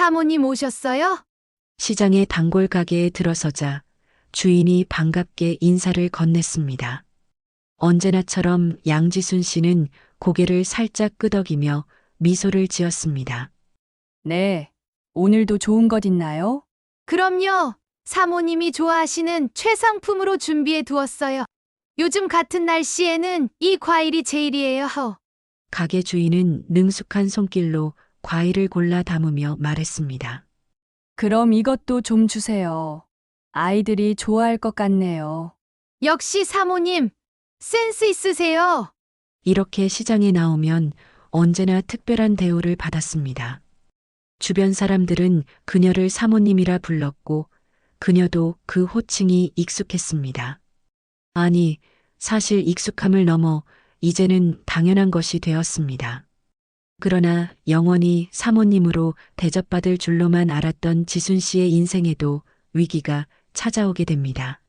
사모님 오셨어요? 시장의 단골 가게에 들어서자 주인이 반갑게 인사를 건넸습니다. 언제나처럼 양지순 씨는 고개를 살짝 끄덕이며 미소를 지었습니다. 네, 오늘도 좋은 것 있나요? 그럼요. 사모님이 좋아하시는 최상품으로 준비해 두었어요. 요즘 같은 날씨에는 이 과일이 제일이에요. 가게 주인은 능숙한 손길로 과일을 골라 담으며 말했습니다. 그럼 이것도 좀 주세요. 아이들이 좋아할 것 같네요. 역시 사모님, 센스 있으세요. 이렇게 시장에 나오면 언제나 특별한 대우를 받았습니다. 주변 사람들은 그녀를 사모님이라 불렀고 그녀도 그 호칭이 익숙했습니다. 아니, 사실 익숙함을 넘어 이제는 당연한 것이 되었습니다. 그러나 영원히 사모님으로 대접받을 줄로만 알았던 지순 씨의 인생에도 위기가 찾아오게 됩니다.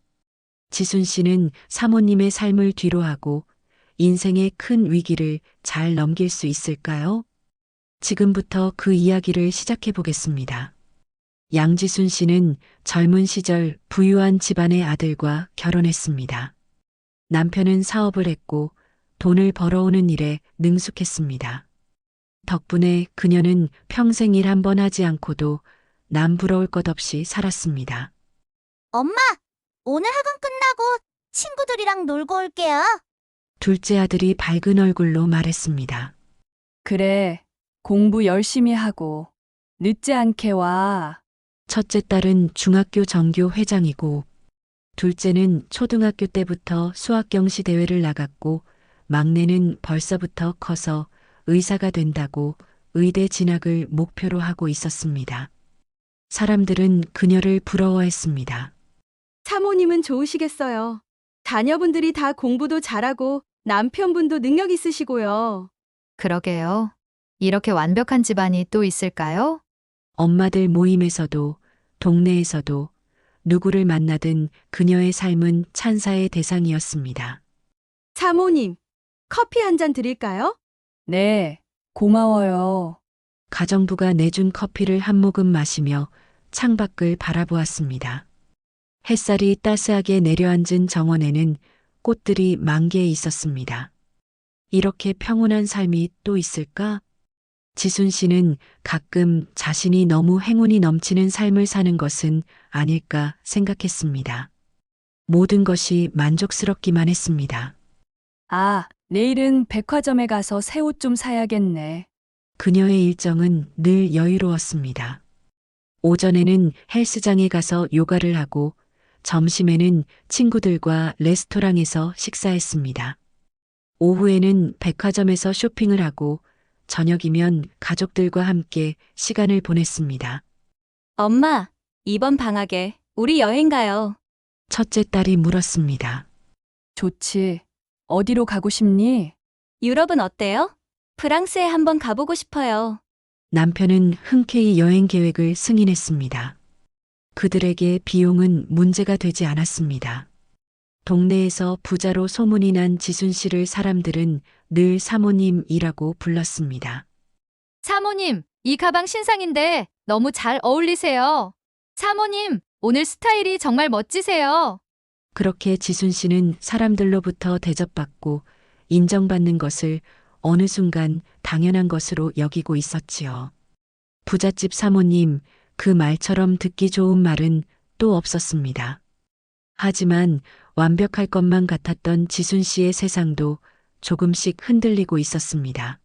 지순 씨는 사모님의 삶을 뒤로하고 인생의 큰 위기를 잘 넘길 수 있을까요? 지금부터 그 이야기를 시작해 보겠습니다. 양지순 씨는 젊은 시절 부유한 집안의 아들과 결혼했습니다. 남편은 사업을 했고 돈을 벌어오는 일에 능숙했습니다. 덕분에 그녀는 평생 일 한 번 하지 않고도 남 부러울 것 없이 살았습니다. 엄마, 오늘 학원 끝나고 친구들이랑 놀고 올게요. 둘째 아들이 밝은 얼굴로 말했습니다. 그래, 공부 열심히 하고 늦지 않게 와. 첫째 딸은 중학교 정교 회장이고 둘째는 초등학교 때부터 수학경시 대회를 나갔고 막내는 벌써부터 커서 의사가 된다고 의대 진학을 목표로 하고 있었습니다. 사람들은 그녀를 부러워했습니다. 사모님은 좋으시겠어요. 자녀분들이 다 공부도 잘하고 남편분도 능력 있으시고요. 그러게요. 이렇게 완벽한 집안이 또 있을까요? 엄마들 모임에서도 동네에서도 누구를 만나든 그녀의 삶은 찬사의 대상이었습니다. 사모님, 커피 한 잔 드릴까요? 네, 고마워요. 가정부가 내준 커피를 한 모금 마시며 창밖을 바라보았습니다. 햇살이 따스하게 내려앉은 정원에는 꽃들이 만개해 있었습니다. 이렇게 평온한 삶이 또 있을까? 지순 씨는 가끔 자신이 너무 행운이 넘치는 삶을 사는 것은 아닐까 생각했습니다. 모든 것이 만족스럽기만 했습니다. 아, 내일은 백화점에 가서 새 옷 좀 사야겠네. 그녀의 일정은 늘 여유로웠습니다. 오전에는 헬스장에 가서 요가를 하고 점심에는 친구들과 레스토랑에서 식사했습니다. 오후에는 백화점에서 쇼핑을 하고 저녁이면 가족들과 함께 시간을 보냈습니다. 엄마, 이번 방학에 우리 여행 가요. 첫째 딸이 물었습니다. 좋지. 어디로 가고 싶니? 유럽은 어때요? 프랑스에 한번 가보고 싶어요. 남편은 흔쾌히 여행 계획을 승인했습니다. 그들에게 비용은 문제가 되지 않았습니다. 동네에서 부자로 소문이 난 지순 씨를 사람들은 늘 사모님이라고 불렀습니다. 사모님, 이 가방 신상인데 너무 잘 어울리세요. 사모님, 오늘 스타일이 정말 멋지세요. 그렇게 지순 씨는 사람들로부터 대접받고 인정받는 것을 어느 순간 당연한 것으로 여기고 있었지요. 부잣집 사모님, 그 말처럼 듣기 좋은 말은 또 없었습니다. 하지만 완벽할 것만 같았던 지순 씨의 세상도 조금씩 흔들리고 있었습니다.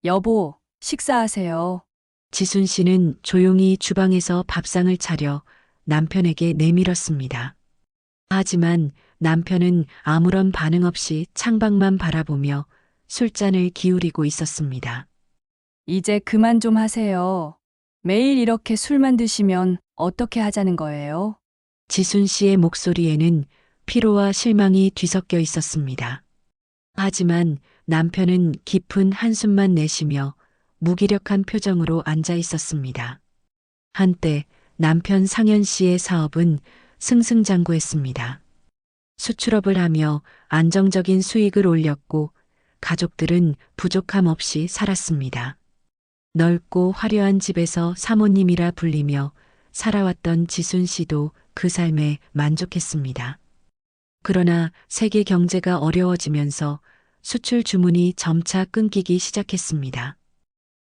여보, 식사하세요. 지순 씨는 조용히 주방에서 밥상을 차려 남편에게 내밀었습니다. 하지만 남편은 아무런 반응 없이 창밖만 바라보며 술잔을 기울이고 있었습니다. 이제 그만 좀 하세요. 매일 이렇게 술만 드시면 어떻게 하자는 거예요? 지순 씨의 목소리에는 피로와 실망이 뒤섞여 있었습니다. 하지만 남편은 깊은 한숨만 내쉬며 무기력한 표정으로 앉아 있었습니다. 한때 남편 상현 씨의 사업은 승승장구했습니다. 수출업을 하며 안정적인 수익을 올렸고 가족들은 부족함 없이 살았습니다. 넓고 화려한 집에서 사모님이라 불리며 살아왔던 지순 씨도 그 삶에 만족했습니다. 그러나 세계 경제가 어려워지면서 수출 주문이 점차 끊기기 시작했습니다.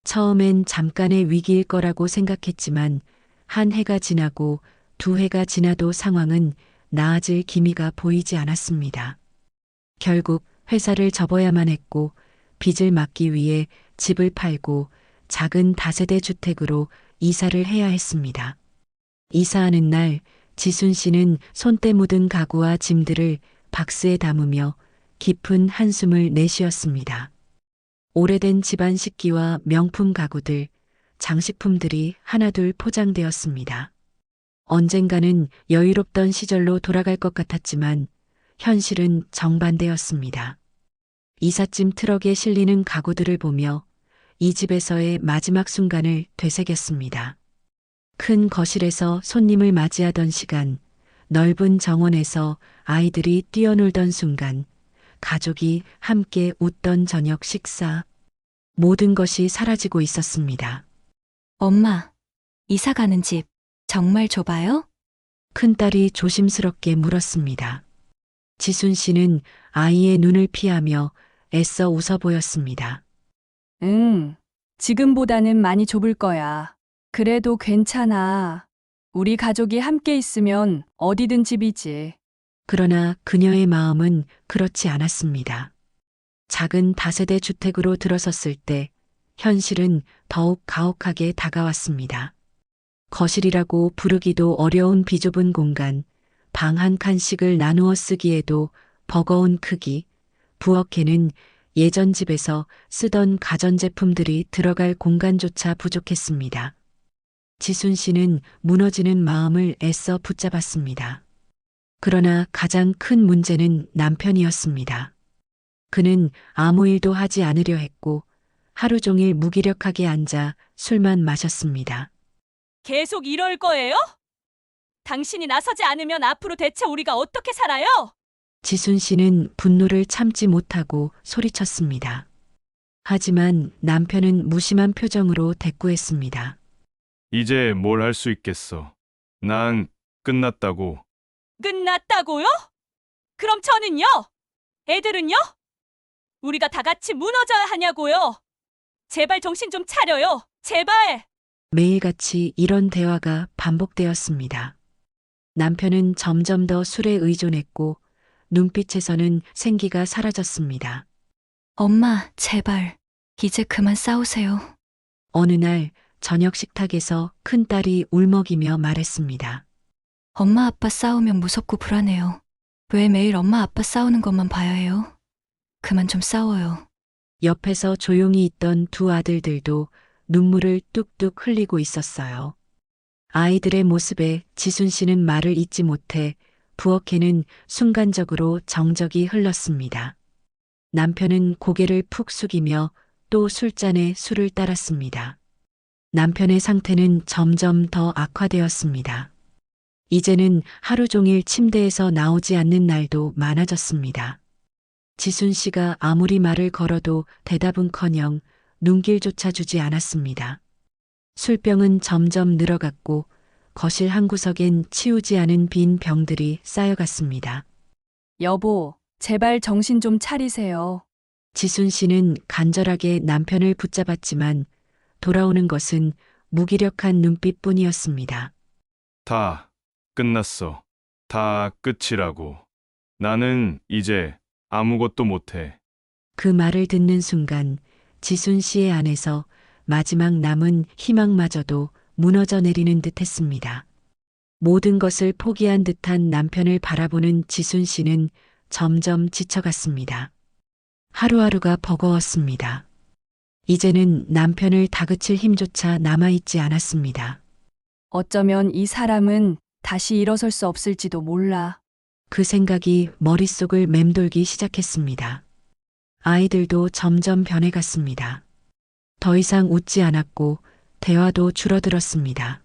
처음엔 잠깐의 위기일 거라고 생각했지만 한 해가 지나고 두 해가 지나도 상황은 나아질 기미가 보이지 않았습니다. 결국 회사를 접어야만 했고 빚을 막기 위해 집을 팔고 작은 다세대 주택으로 이사를 해야 했습니다. 이사하는 날 지순 씨는 손때 묻은 가구와 짐들을 박스에 담으며 깊은 한숨을 내쉬었습니다. 오래된 집안 식기와 명품 가구들, 장식품들이 하나둘 포장되었습니다. 언젠가는 여유롭던 시절로 돌아갈 것 같았지만 현실은 정반대였습니다. 이삿짐 트럭에 실리는 가구들을 보며 이 집에서의 마지막 순간을 되새겼습니다. 큰 거실에서 손님을 맞이하던 시간, 넓은 정원에서 아이들이 뛰어놀던 순간, 가족이 함께 웃던 저녁 식사, 모든 것이 사라지고 있었습니다. 엄마, 이사 가는 집 정말 좁아요? 큰딸이 조심스럽게 물었습니다. 지순 씨는 아이의 눈을 피하며 애써 웃어 보였습니다. 지금보다는 많이 좁을 거야. 그래도 괜찮아. 우리 가족이 함께 있으면 어디든 집이지. 그러나 그녀의 마음은 그렇지 않았습니다. 작은 다세대 주택으로 들어섰을 때 현실은 더욱 가혹하게 다가왔습니다. 거실이라고 부르기도 어려운 비좁은 공간, 방 한 칸씩을 나누어 쓰기에도 버거운 크기, 부엌에는 예전 집에서 쓰던 가전제품들이 들어갈 공간조차 부족했습니다. 지순 씨는 무너지는 마음을 애써 붙잡았습니다. 그러나 가장 큰 문제는 남편이었습니다. 그는 아무 일도 하지 않으려 했고 하루 종일 무기력하게 앉아 술만 마셨습니다. 계속 이럴 거예요? 당신이 나서지 않으면 앞으로 대체 우리가 어떻게 살아요? 지순 씨는 분노를 참지 못하고 소리쳤습니다. 하지만 남편은 무심한 표정으로 대꾸했습니다. 이제 뭘 할 수 있겠어. 난 끝났다고. 끝났다고요? 그럼 저는요? 애들은요? 우리가 다 같이 무너져야 하냐고요? 제발 정신 좀 차려요. 제발! 매일같이 이런 대화가 반복되었습니다. 남편은 점점 더 술에 의존했고 눈빛에서는 생기가 사라졌습니다. 엄마, 제발. 이제 그만 싸우세요. 어느 날 저녁 식탁에서 큰딸이 울먹이며 말했습니다. 엄마 아빠 싸우면 무섭고 불안해요. 왜 매일 엄마 아빠 싸우는 것만 봐야 해요? 그만 좀 싸워요. 옆에서 조용히 있던 두 아들들도 눈물을 뚝뚝 흘리고 있었어요. 아이들의 모습에 지순 씨는 말을 잇지 못해 부엌에는 순간적으로 정적이 흘렀습니다. 남편은 고개를 푹 숙이며 또 술잔에 술을 따랐습니다. 남편의 상태는 점점 더 악화되었습니다. 이제는 하루 종일 침대에서 나오지 않는 날도 많아졌습니다. 지순 씨가 아무리 말을 걸어도 대답은커녕 눈길조차 주지 않았습니다. 술병은 점점 늘어갔고 거실 한 구석엔 치우지 않은 빈 병들이 쌓여갔습니다. 여보, 제발 정신 좀 차리세요. 지순 씨는 간절하게 남편을 붙잡았지만 돌아오는 것은 무기력한 눈빛뿐이었습니다. 다 끝났어. 다 끝이라고. 나는 이제 아무것도 못해. 그 말을 듣는 순간 지순 씨의 안에서 마지막 남은 희망마저도 무너져 내리는 듯 했습니다. 모든 것을 포기한 듯한 남편을 바라보는 지순 씨는 점점 지쳐갔습니다. 하루하루가 버거웠습니다. 이제는 남편을 다그칠 힘조차 남아있지 않았습니다. 어쩌면 이 사람은 다시 일어설 수 없을지도 몰라. 그 생각이 머릿속을 맴돌기 시작했습니다. 아이들도 점점 변해갔습니다. 더 이상 웃지 않았고 대화도 줄어들었습니다.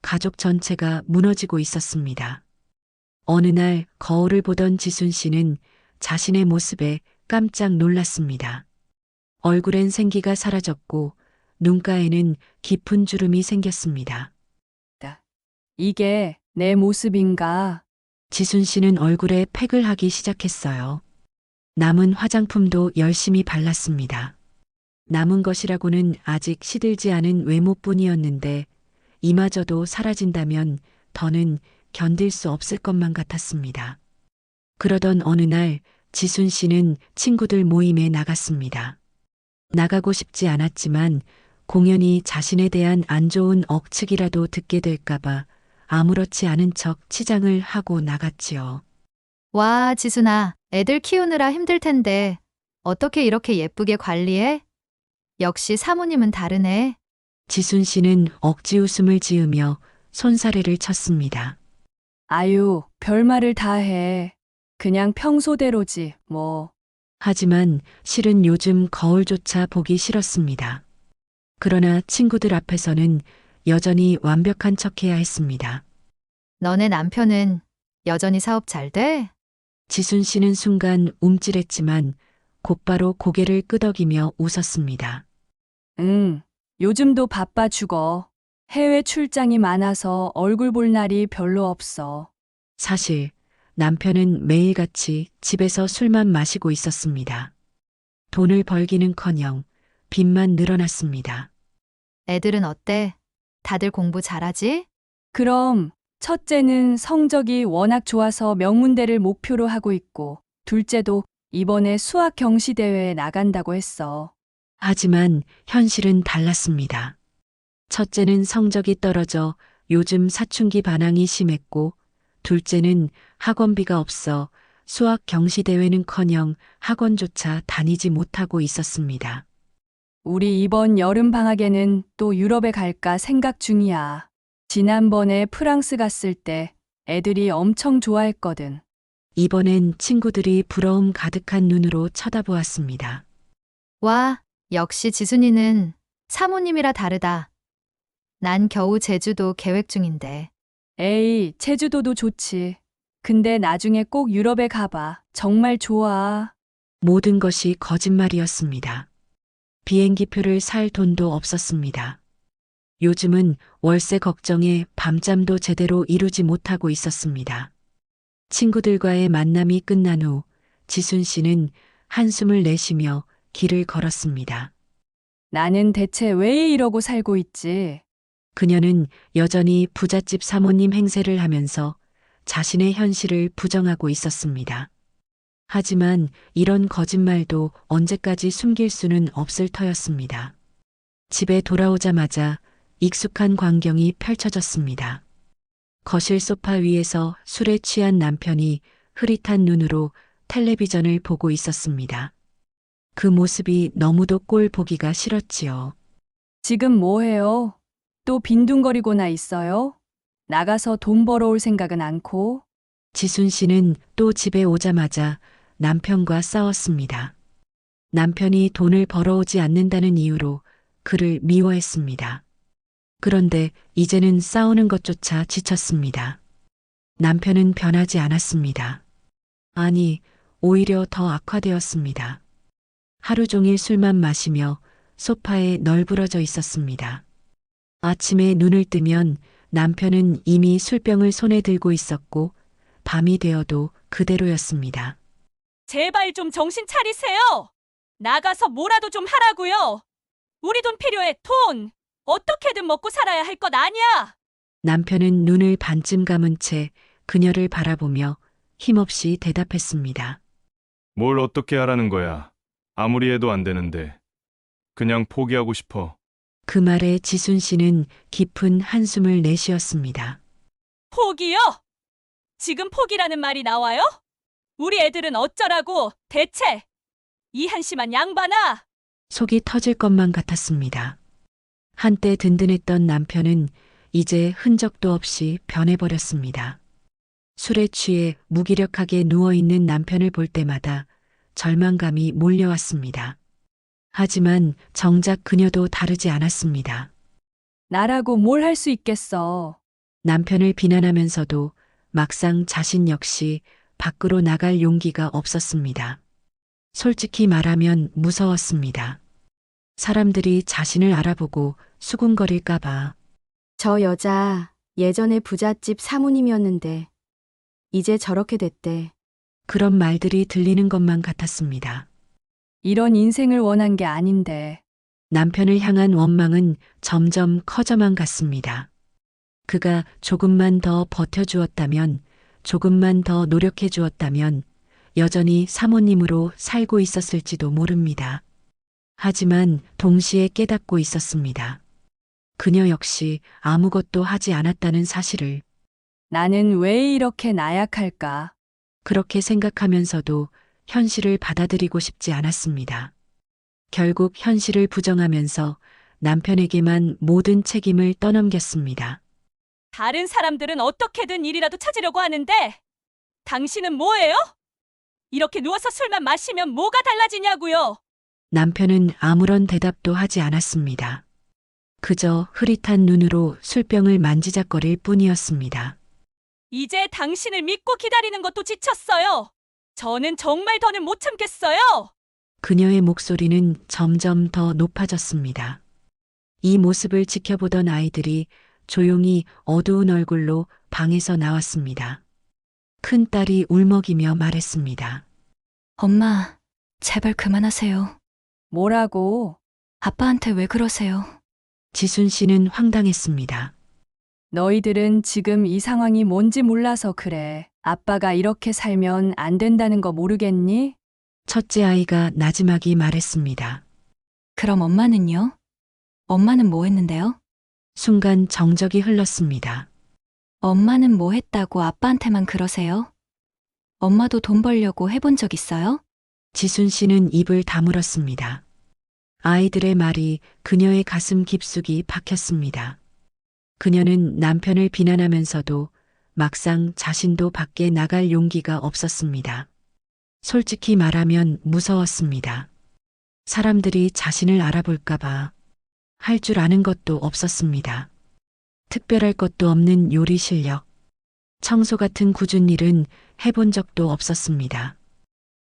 가족 전체가 무너지고 있었습니다. 어느 날 거울을 보던 지순 씨는 자신의 모습에 깜짝 놀랐습니다. 얼굴엔 생기가 사라졌고 눈가에는 깊은 주름이 생겼습니다. 이게 내 모습인가? 지순 씨는 얼굴에 팩을 하기 시작했어요. 남은 화장품도 열심히 발랐습니다. 남은 것이라고는 아직 시들지 않은 외모뿐이었는데 이마저도 사라진다면 더는 견딜 수 없을 것만 같았습니다. 그러던 어느 날 지순 씨는 친구들 모임에 나갔습니다. 나가고 싶지 않았지만 공연히 자신에 대한 안 좋은 억측이라도 듣게 될까봐 아무렇지 않은 척 치장을 하고 나갔지요. 와, 지순아, 애들 키우느라 힘들 텐데 어떻게 이렇게 예쁘게 관리해? 역시 사모님은 다르네. 지순 씨는 억지 웃음을 지으며 손사래를 쳤습니다. 아유, 별말을 다 해. 그냥 평소대로지, 뭐. 하지만 실은 요즘 거울조차 보기 싫었습니다. 그러나 친구들 앞에서는 여전히 완벽한 척해야 했습니다. 너네 남편은 여전히 사업 잘 돼? 지순 씨는 순간 움찔했지만 곧바로 고개를 끄덕이며 웃었습니다. 응, 요즘도 바빠 죽어. 해외 출장이 많아서 얼굴 볼 날이 별로 없어. 사실 남편은 매일같이 집에서 술만 마시고 있었습니다. 돈을 벌기는커녕 빚만 늘어났습니다. 애들은 어때? 다들 공부 잘하지? 그럼 첫째는 성적이 워낙 좋아서 명문대를 목표로 하고 있고, 둘째도 이번에 수학 경시대회에 나간다고 했어. 하지만 현실은 달랐습니다. 첫째는 성적이 떨어져 요즘 사춘기 반항이 심했고, 둘째는 학원비가 없어 수학 경시대회는커녕 학원조차 다니지 못하고 있었습니다. 우리 이번 여름 방학에는 또 유럽에 갈까 생각 중이야. 지난번에 프랑스 갔을 때 애들이 엄청 좋아했거든. 이번엔 친구들이 부러움 가득한 눈으로 쳐다보았습니다. 와, 역시 지순이는 사모님이라 다르다. 난 겨우 제주도 계획 중인데. 에이, 제주도도 좋지. 근데 나중에 꼭 유럽에 가봐. 정말 좋아. 모든 것이 거짓말이었습니다. 비행기표를 살 돈도 없었습니다. 요즘은 월세 걱정에 밤잠도 제대로 이루지 못하고 있었습니다. 친구들과의 만남이 끝난 후 지순 씨는 한숨을 내쉬며 길을 걸었습니다. 나는 대체 왜 이러고 살고 있지? 그녀는 여전히 부잣집 사모님 행세를 하면서 자신의 현실을 부정하고 있었습니다. 하지만 이런 거짓말도 언제까지 숨길 수는 없을 터였습니다. 집에 돌아오자마자 익숙한 광경이 펼쳐졌습니다. 거실 소파 위에서 술에 취한 남편이 흐릿한 눈으로 텔레비전을 보고 있었습니다. 그 모습이 너무도 꼴 보기가 싫었지요. 지금 뭐 해요? 또 빈둥거리고나 있어요? 나가서 돈 벌어올 생각은 않고? 지순 씨는 또 집에 오자마자 남편과 싸웠습니다. 남편이 돈을 벌어오지 않는다는 이유로 그를 미워했습니다. 그런데 이제는 싸우는 것조차 지쳤습니다. 남편은 변하지 않았습니다. 아니, 오히려 더 악화되었습니다. 하루 종일 술만 마시며 소파에 널브러져 있었습니다. 아침에 눈을 뜨면 남편은 이미 술병을 손에 들고 있었고 밤이 되어도 그대로였습니다. 제발 좀 정신 차리세요. 나가서 뭐라도 좀 하라고요. 우리 돈 필요해, 돈. 어떻게든 먹고 살아야 할 것 아니야. 남편은 눈을 반쯤 감은 채 그녀를 바라보며 힘없이 대답했습니다. 뭘 어떻게 하라는 거야? 아무리 해도 안 되는데. 그냥 포기하고 싶어. 그 말에 지순 씨는 깊은 한숨을 내쉬었습니다. 포기요? 지금 포기라는 말이 나와요? 우리 애들은 어쩌라고, 대체? 이 한심한 양반아! 속이 터질 것만 같았습니다. 한때 든든했던 남편은 이제 흔적도 없이 변해버렸습니다. 술에 취해 무기력하게 누워있는 남편을 볼 때마다 절망감이 몰려왔습니다. 하지만 정작 그녀도 다르지 않았습니다. 나라고 뭘 할 수 있겠어. 남편을 비난하면서도 막상 자신 역시 밖으로 나갈 용기가 없었습니다. 솔직히 말하면 무서웠습니다. 사람들이 자신을 알아보고 수군거릴까봐. 저 여자 예전에 부잣집 사모님이었는데 이제 저렇게 됐대. 그런 말들이 들리는 것만 같았습니다. 이런 인생을 원한 게 아닌데. 남편을 향한 원망은 점점 커져만 갔습니다. 그가 조금만 더 버텨주었다면, 조금만 더 노력해 주었다면 여전히 사모님으로 살고 있었을지도 모릅니다. 하지만 동시에 깨닫고 있었습니다. 그녀 역시 아무것도 하지 않았다는 사실을. 나는 왜 이렇게 나약할까? 그렇게 생각하면서도 현실을 받아들이고 싶지 않았습니다. 결국 현실을 부정하면서 남편에게만 모든 책임을 떠넘겼습니다. 다른 사람들은 어떻게든 일이라도 찾으려고 하는데 당신은 뭐예요? 이렇게 누워서 술만 마시면 뭐가 달라지냐고요? 남편은 아무런 대답도 하지 않았습니다. 그저 흐릿한 눈으로 술병을 만지작거릴 뿐이었습니다. 이제 당신을 믿고 기다리는 것도 지쳤어요. 저는 정말 더는 못 참겠어요. 그녀의 목소리는 점점 더 높아졌습니다. 이 모습을 지켜보던 아이들이 조용히 어두운 얼굴로 방에서 나왔습니다. 큰딸이 울먹이며 말했습니다. 엄마, 제발 그만하세요. 뭐라고? 아빠한테 왜 그러세요? 지순 씨는 황당했습니다. 너희들은 지금 이 상황이 뭔지 몰라서 그래. 아빠가 이렇게 살면 안 된다는 거 모르겠니? 첫째 아이가 나지막이 말했습니다. 그럼 엄마는요? 엄마는 뭐 했는데요? 순간 정적이 흘렀습니다. 엄마는 뭐 했다고 아빠한테만 그러세요? 엄마도 돈 벌려고 해본 적 있어요? 지순 씨는 입을 다물었습니다. 아이들의 말이 그녀의 가슴 깊숙이 박혔습니다. 그녀는 남편을 비난하면서도 막상 자신도 밖에 나갈 용기가 없었습니다. 솔직히 말하면 무서웠습니다. 사람들이 자신을 알아볼까봐. 할 줄 아는 것도 없었습니다. 특별할 것도 없는 요리 실력. 청소 같은 굳은 일은 해본 적도 없었습니다.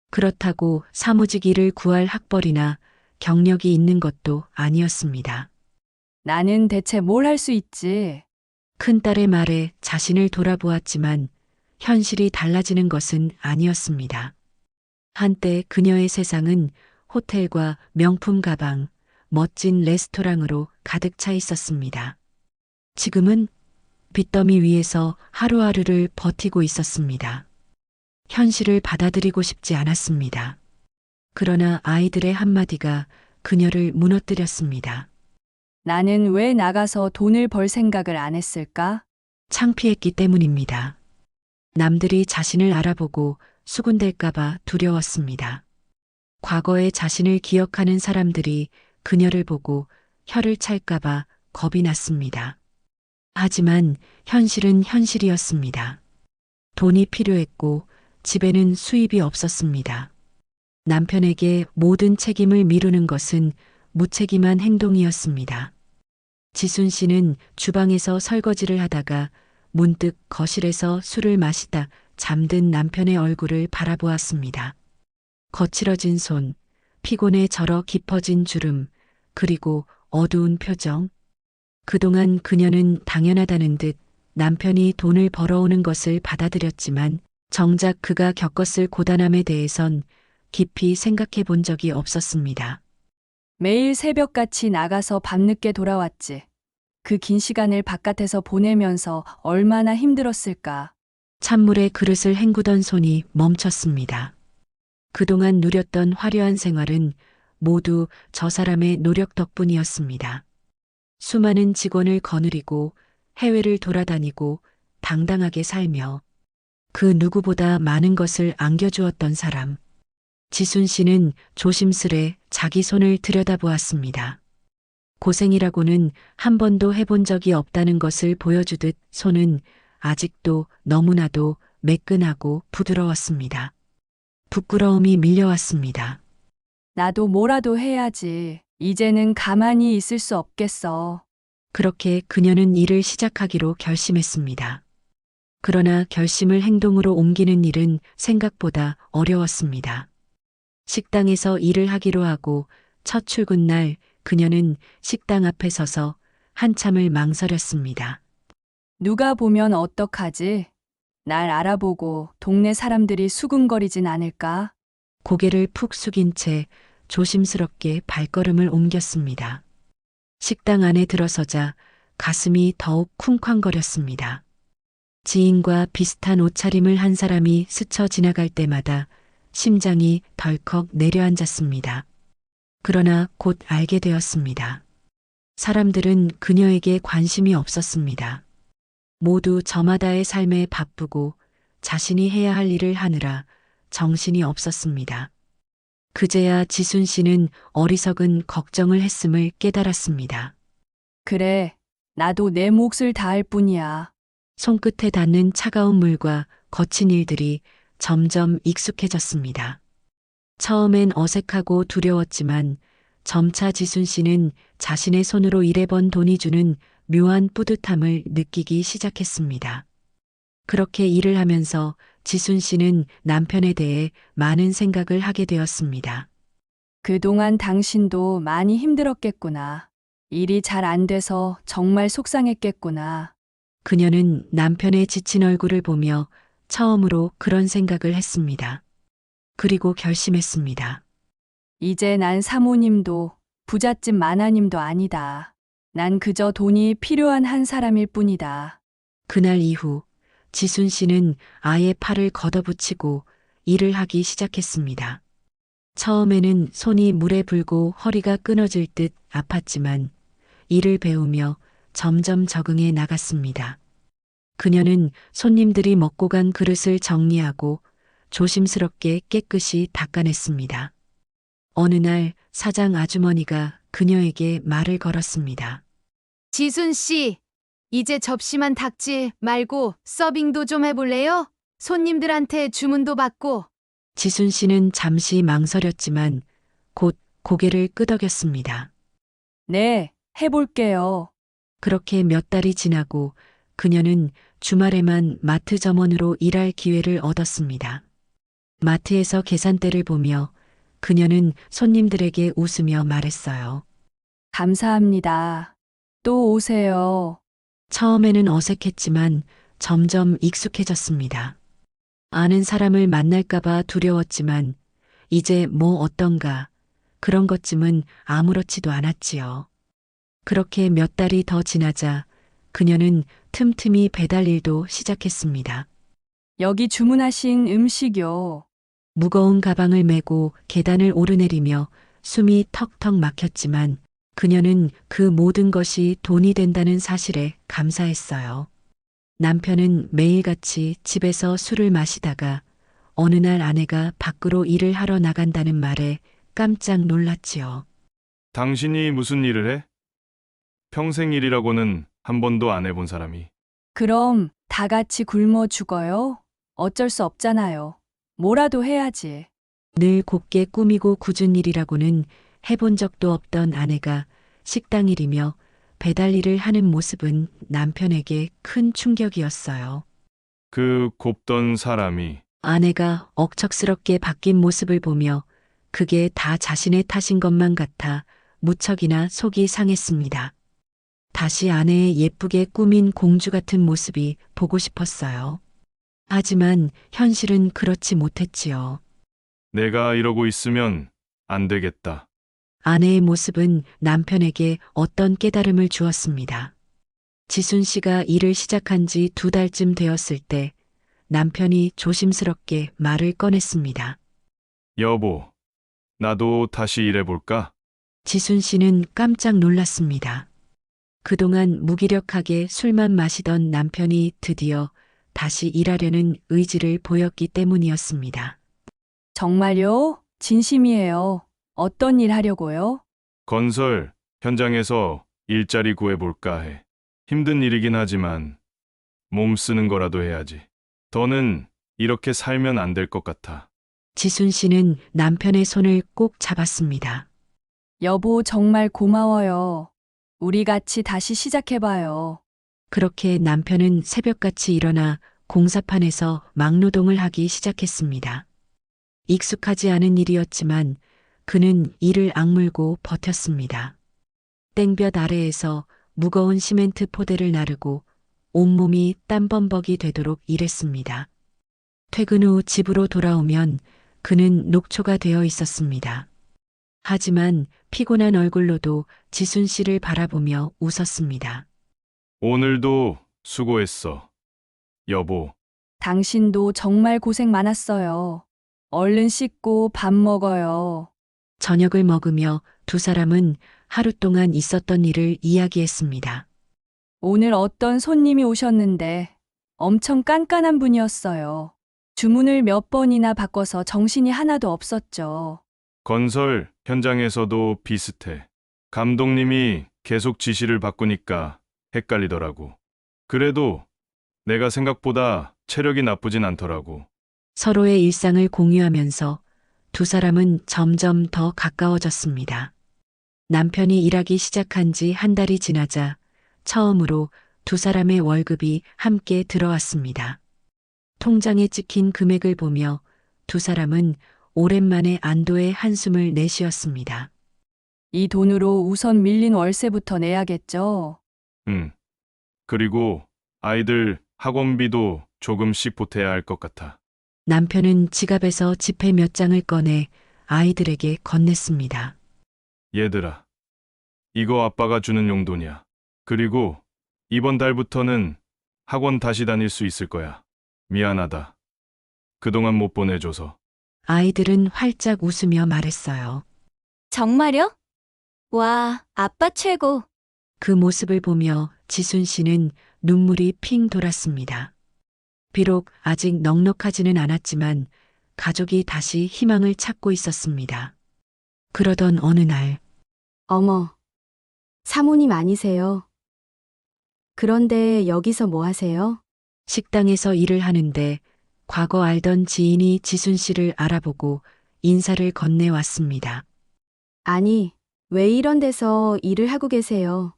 그렇다고 사무직 일을 구할 학벌이나 경력이 있는 것도 아니었습니다. 나는 대체 뭘 할 수 있지? 큰딸의 말에 자신을 돌아보았지만 현실이 달라지는 것은 아니었습니다. 한때 그녀의 세상은 호텔과 명품 가방, 멋진 레스토랑으로 가득 차 있었습니다. 지금은 빚더미 위에서 하루하루를 버티고 있었습니다. 현실을 받아들이고 싶지 않았습니다. 그러나 아이들의 한마디가 그녀를 무너뜨렸습니다. 나는 왜 나가서 돈을 벌 생각을 안 했을까? 창피했기 때문입니다. 남들이 자신을 알아보고 수군될까봐 두려웠습니다. 과거의 자신을 기억하는 사람들이 그녀를 보고 혀를 찰까봐 겁이 났습니다. 하지만 현실은 현실이었습니다. 돈이 필요했고 집에는 수입이 없었습니다. 남편에게 모든 책임을 미루는 것은 무책임한 행동이었습니다. 지순 씨는 주방에서 설거지를 하다가 문득 거실에서 술을 마시다 잠든 남편의 얼굴을 바라보았습니다. 거칠어진 손, 피곤에 절어 깊어진 주름, 그리고 어두운 표정. 그동안 그녀는 당연하다는 듯 남편이 돈을 벌어오는 것을 받아들였지만 정작 그가 겪었을 고단함에 대해선 깊이 생각해 본 적이 없었습니다. 매일 새벽같이 나가서 밤늦게 돌아왔지. 그 긴 시간을 바깥에서 보내면서 얼마나 힘들었을까. 찬물에 그릇을 헹구던 손이 멈췄습니다. 그동안 누렸던 화려한 생활은 모두 저 사람의 노력 덕분이었습니다. 수많은 직원을 거느리고 해외를 돌아다니고 당당하게 살며 그 누구보다 많은 것을 안겨주었던 사람. 지순 씨는 조심스레 자기 손을 들여다보았습니다. 고생이라고는 한 번도 해본 적이 없다는 것을 보여주듯 손은 아직도 너무나도 매끈하고 부드러웠습니다. 부끄러움이 밀려왔습니다. 나도 뭐라도 해야지. 이제는 가만히 있을 수 없겠어. 그렇게 그녀는 일을 시작하기로 결심했습니다. 그러나 결심을 행동으로 옮기는 일은 생각보다 어려웠습니다. 식당에서 일을 하기로 하고 첫 출근 날 그녀는 식당 앞에 서서 한참을 망설였습니다. 누가 보면 어떡하지? 날 알아보고 동네 사람들이 수군거리진 않을까? 고개를 푹 숙인 채 조심스럽게 발걸음을 옮겼습니다. 식당 안에 들어서자 가슴이 더욱 쿵쾅거렸습니다. 지인과 비슷한 옷차림을 한 사람이 스쳐 지나갈 때마다 심장이 덜컥 내려앉았습니다. 그러나 곧 알게 되었습니다. 사람들은 그녀에게 관심이 없었습니다. 모두 저마다의 삶에 바쁘고 자신이 해야 할 일을 하느라 정신이 없었습니다. 그제야 지순 씨는 어리석은 걱정을 했음을 깨달았습니다. 그래, 나도 내 몫을 다할 뿐이야. 손끝에 닿는 차가운 물과 거친 일들이 점점 익숙해졌습니다. 처음엔 어색하고 두려웠지만 점차 지순 씨는 자신의 손으로 일해번 돈이 주는 묘한 뿌듯함을 느끼기 시작했습니다. 그렇게 일을 하면서 지순 씨는 남편에 대해 많은 생각을 하게 되었습니다. 그동안 당신도 많이 힘들었겠구나. 일이 잘 안 돼서 정말 속상했겠구나. 그녀는 남편의 지친 얼굴을 보며 처음으로 그런 생각을 했습니다. 그리고 결심했습니다. 이제 난 사모님도 부잣집 마나님도 아니다. 난 그저 돈이 필요한 한 사람일 뿐이다. 그날 이후 지순 씨는 아예 팔을 걷어붙이고 일을 하기 시작했습니다. 처음에는 손이 물에 불고 허리가 끊어질 듯 아팠지만 일을 배우며 점점 적응해 나갔습니다. 그녀는 손님들이 먹고 간 그릇을 정리하고 조심스럽게 깨끗이 닦아냈습니다. 어느 날 사장 아주머니가 그녀에게 말을 걸었습니다. 지순 씨, 이제 접시만 닦지 말고 서빙도 좀 해볼래요? 손님들한테 주문도 받고. 지순 씨는 잠시 망설였지만 곧 고개를 끄덕였습니다. 네, 해볼게요. 그렇게 몇 달이 지나고 그녀는 주말에만 마트 점원으로 일할 기회를 얻었습니다. 마트에서 계산대를 보며 그녀는 손님들에게 웃으며 말했어요. 감사합니다. 또 오세요. 처음에는 어색했지만 점점 익숙해졌습니다. 아는 사람을 만날까봐 두려웠지만 이제 뭐 어떤가 그런 것쯤은 아무렇지도 않았지요. 그렇게 몇 달이 더 지나자 그녀는 틈틈이 배달 일도 시작했습니다. 여기 주문하신 음식요. 무거운 가방을 메고 계단을 오르내리며 숨이 턱턱 막혔지만 그녀는 그 모든 것이 돈이 된다는 사실에 감사했어요. 남편은 매일같이 집에서 술을 마시다가 어느 날 아내가 밖으로 일을 하러 나간다는 말에 깜짝 놀랐지요. 당신이 무슨 일을 해? 평생 일이라고는 한 번도 안 해본 사람이. 그럼 다 같이 굶어 죽어요? 어쩔 수 없잖아요. 뭐라도 해야지. 늘 곱게 꾸미고 굳은 일이라고는 해본 적도 없던 아내가 식당 일이며 배달 일을 하는 모습은 남편에게 큰 충격이었어요. 그 곱던 사람이 아내가 억척스럽게 바뀐 모습을 보며 그게 다 자신의 탓인 것만 같아 무척이나 속이 상했습니다. 다시 아내의 예쁘게 꾸민 공주 같은 모습이 보고 싶었어요. 하지만 현실은 그렇지 못했지요. 내가 이러고 있으면 안 되겠다. 아내의 모습은 남편에게 어떤 깨달음을 주었습니다. 지순 씨가 일을 시작한 지 2달쯤 되었을 때 남편이 조심스럽게 말을 꺼냈습니다. 여보, 나도 다시 일해볼까? 지순 씨는 깜짝 놀랐습니다. 그동안 무기력하게 술만 마시던 남편이 드디어 다시 일하려는 의지를 보였기 때문이었습니다. 정말요? 진심이에요. 어떤 일 하려고요? 건설 현장에서 일자리 구해볼까 해. 힘든 일이긴 하지만 몸 쓰는 거라도 해야지. 더는 이렇게 살면 안 될 것 같아. 지순 씨는 남편의 손을 꼭 잡았습니다. 여보, 정말 고마워요. 우리 같이 다시 시작해봐요. 그렇게 남편은 새벽같이 일어나 공사판에서 막노동을 하기 시작했습니다. 익숙하지 않은 일이었지만 그는 이를 악물고 버텼습니다. 땡볕 아래에서 무거운 시멘트 포대를 나르고 온몸이 땀범벅이 되도록 일했습니다. 퇴근 후 집으로 돌아오면 그는 녹초가 되어 있었습니다. 하지만 피곤한 얼굴로도 지순 씨를 바라보며 웃었습니다. 오늘도 수고했어. 여보, 당신도 정말 고생 많았어요. 얼른 씻고 밥 먹어요. 저녁을 먹으며 두 사람은 하루 동안 있었던 일을 이야기했습니다. 오늘 어떤 손님이 오셨는데 엄청 깐깐한 분이었어요. 주문을 몇 번이나 바꿔서 정신이 하나도 없었죠. 건설 현장에서도 비슷해. 감독님이 계속 지시를 바꾸니까 헷갈리더라고. 그래도 내가 생각보다 체력이 나쁘진 않더라고. 서로의 일상을 공유하면서 두 사람은 점점 더 가까워졌습니다. 남편이 일하기 시작한 지 한 달이 지나자 처음으로 두 사람의 월급이 함께 들어왔습니다. 통장에 찍힌 금액을 보며 두 사람은 오랜만에 안도의 한숨을 내쉬었습니다. 이 돈으로 우선 밀린 월세부터 내야겠죠. 그리고 아이들 학원비도 조금씩 보태야 할 것 같아. 남편은 지갑에서 지폐 몇 장을 꺼내 아이들에게 건넸습니다. 얘들아, 이거 아빠가 주는 용돈이야. 그리고 이번 달부터는 학원 다시 다닐 수 있을 거야. 미안하다. 그동안 못 보내줘서. 아이들은 활짝 웃으며 말했어요. 정말요? 와, 아빠 최고. 그 모습을 보며 지순 씨는 눈물이 핑 돌았습니다. 비록 아직 넉넉하지는 않았지만 가족이 다시 희망을 찾고 있었습니다. 그러던 어느 날 어머, 사모님 아니세요? 그런데 여기서 뭐 하세요? 식당에서 일을 하는데 과거 알던 지인이 지순 씨를 알아보고 인사를 건네왔습니다. 아니, 왜 이런 데서 일을 하고 계세요?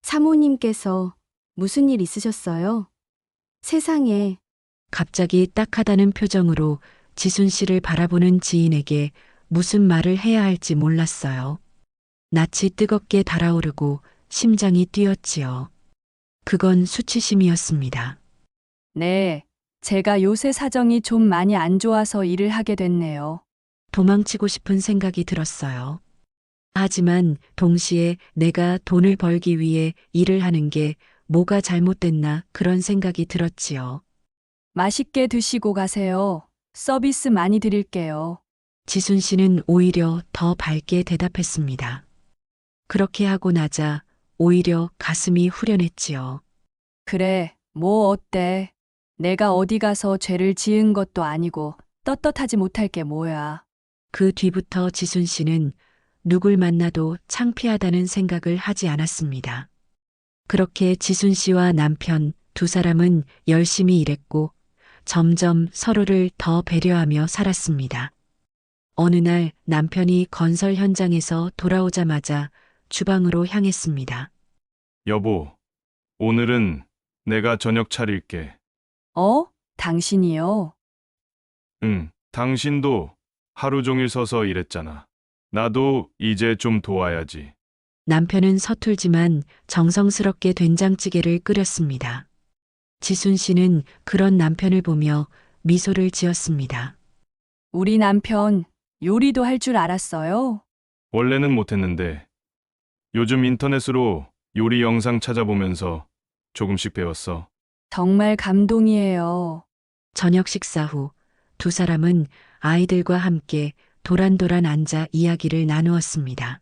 사모님께서 무슨 일 있으셨어요? 세상에, 갑자기 딱하다는 표정으로 지순 씨를 바라보는 지인에게 무슨 말을 해야 할지 몰랐어요. 낯이 뜨겁게 달아오르고 심장이 뛰었지요. 그건 수치심이었습니다. 네, 제가 요새 사정이 좀 많이 안 좋아서 일을 하게 됐네요. 도망치고 싶은 생각이 들었어요. 하지만 동시에 내가 돈을 벌기 위해 일을 하는 게 뭐가 잘못됐나 그런 생각이 들었지요. 맛있게 드시고 가세요. 서비스 많이 드릴게요. 지순 씨는 오히려 더 밝게 대답했습니다. 그렇게 하고 나자 오히려 가슴이 후련했지요. 그래, 뭐 어때? 내가 어디 가서 죄를 지은 것도 아니고 떳떳하지 못할 게 뭐야. 그 뒤부터 지순 씨는 누굴 만나도 창피하다는 생각을 하지 않았습니다. 그렇게 지순 씨와 남편 두 사람은 열심히 일했고 점점 서로를 더 배려하며 살았습니다. 어느 날 남편이 건설 현장에서 돌아오자마자 주방으로 향했습니다. 여보, 오늘은 내가 저녁 차릴게. 당신이요? 응, 당신도 하루 종일 서서 일했잖아. 나도 이제 좀 도와야지. 남편은 서툴지만 정성스럽게 된장찌개를 끓였습니다. 지순 씨는 그런 남편을 보며 미소를 지었습니다. 우리 남편 요리도 할 줄 알았어요? 원래는 못했는데 요즘 인터넷으로 요리 영상 찾아보면서 조금씩 배웠어. 정말 감동이에요. 저녁 식사 후 두 사람은 아이들과 함께 도란도란 앉아 이야기를 나누었습니다.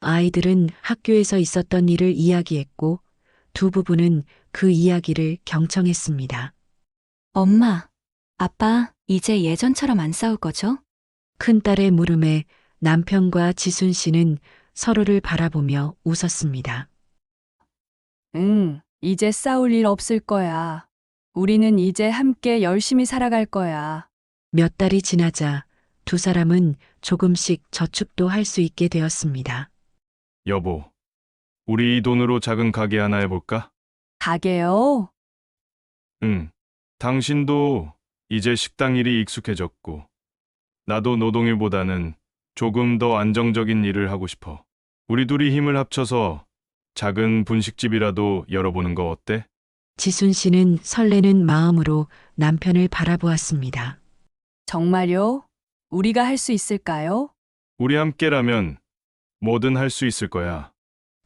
아이들은 학교에서 있었던 일을 이야기했고 두 부부는 그 이야기를 경청했습니다. 엄마, 아빠, 이제 예전처럼 안 싸울 거죠? 큰딸의 물음에 남편과 지순 씨는 서로를 바라보며 웃었습니다. 응, 이제 싸울 일 없을 거야. 우리는 이제 함께 열심히 살아갈 거야. 몇 달이 지나자 두 사람은 조금씩 저축도 할 수 있게 되었습니다. 여보, 우리 이 돈으로 작은 가게 하나 해볼까? 가게요? 응. 당신도 이제 식당 일이 익숙해졌고, 나도 노동일보다는 조금 더 안정적인 일을 하고 싶어. 우리 둘이 힘을 합쳐서 작은 분식집이라도 열어보는 거 어때? 지순 씨는 설레는 마음으로 남편을 바라보았습니다. 정말요? 우리가 할 수 있을까요? 우리 함께라면 뭐든 할 수 있을 거야.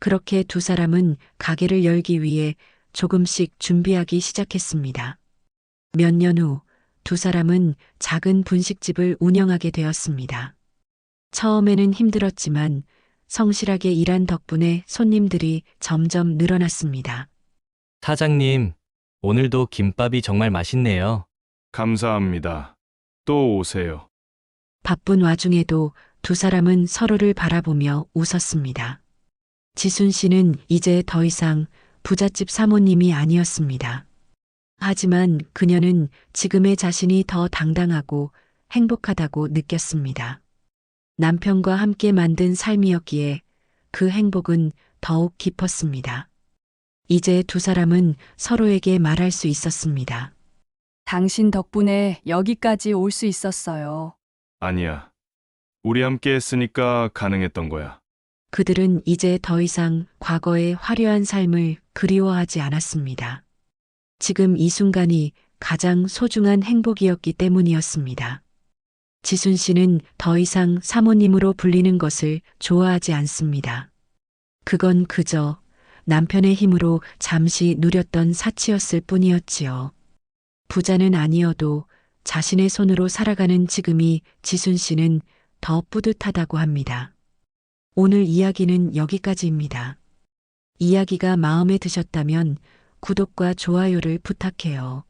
그렇게 두 사람은 가게를 열기 위해 조금씩 준비하기 시작했습니다. 몇 년 후 두 사람은 작은 분식집을 운영하게 되었습니다. 처음에는 힘들었지만 성실하게 일한 덕분에 손님들이 점점 늘어났습니다. 사장님, 오늘도 김밥이 정말 맛있네요. 감사합니다. 또 오세요. 바쁜 와중에도 두 사람은 서로를 바라보며 웃었습니다. 지순 씨는 이제 더 이상 부잣집 사모님이 아니었습니다. 하지만 그녀는 지금의 자신이 더 당당하고 행복하다고 느꼈습니다. 남편과 함께 만든 삶이었기에 그 행복은 더욱 깊었습니다. 이제 두 사람은 서로에게 말할 수 있었습니다. 당신 덕분에 여기까지 올 수 있었어요. 아니야. 우리 함께 했으니까 가능했던 거야. 그들은 이제 더 이상 과거의 화려한 삶을 그리워하지 않았습니다. 지금 이 순간이 가장 소중한 행복이었기 때문이었습니다. 지순 씨는 더 이상 사모님으로 불리는 것을 좋아하지 않습니다. 그건 그저 남편의 힘으로 잠시 누렸던 사치였을 뿐이었지요. 부자는 아니어도 자신의 손으로 살아가는 지금이 지순 씨는 더 뿌듯하다고 합니다. 오늘 이야기는 여기까지입니다. 이야기가 마음에 드셨다면 구독과 좋아요를 부탁해요.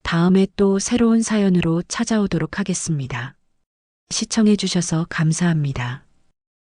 다음에 또 새로운 사연으로 찾아오도록 하겠습니다. 시청해 주셔서 감사합니다.